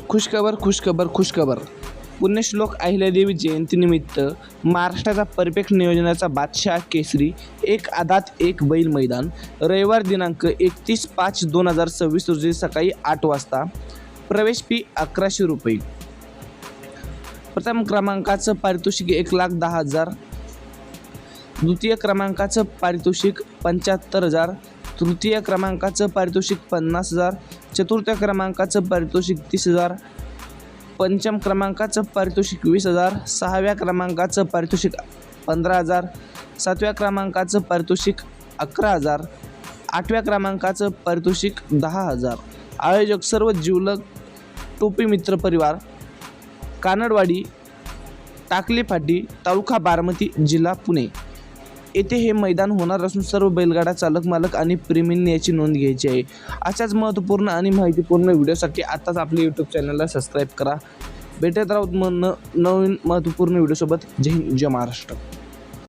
खुशखबर. पुण्यश्लोक अहिल्यादेवी जयंतीनिमित्त महाराष्ट्राचा परफेक्ट नियोजनाचा बादशाह केसरी एक आदात एक बैल मैदान रविवार दिनांक 31/5/2026 रोजी सकाळी 8 वाजता. प्रवेश फी 1100 रुपये. प्रथम क्रमांकाचं पारितोषिक 1,10,000. द्वितीय क्रमांकाचं पारितोषिक 75,000. तृतीय क्रमांकाचं पारितोषिक 50,000. चतुर्थ क्रमांकाचं पारितोषिक 30,000. पंचम क्रमांकाचं पारितोषिक 20,000. सहाव्या क्रमांकाचं पारितोषिक 15,000. सातव्या क्रमांकाचं पारितोषिक 11,000. आठव्या क्रमांकाचं पारितोषिक 10,000. आयोजक सर्व जिवलग टोपी मित्र परिवार, कानडवाडी, टाकली फाटी, तालुका बारामती, जिल्हा पुणे येथे हे मैदान होणार असून सर्व बैलगाडा चालक मालक आणि प्रेमींनी याची नोंद घ्यायची आहे. अशाच महत्त्वपूर्ण आणि माहितीपूर्ण व्हिडिओसाठी आत्ताच आपल्या यूट्यूब चॅनलला सबस्क्राईब करा. भेटत राहूत नवीन महत्त्वपूर्ण व्हिडिओसोबत. जय हिंद, जय महाराष्ट्र.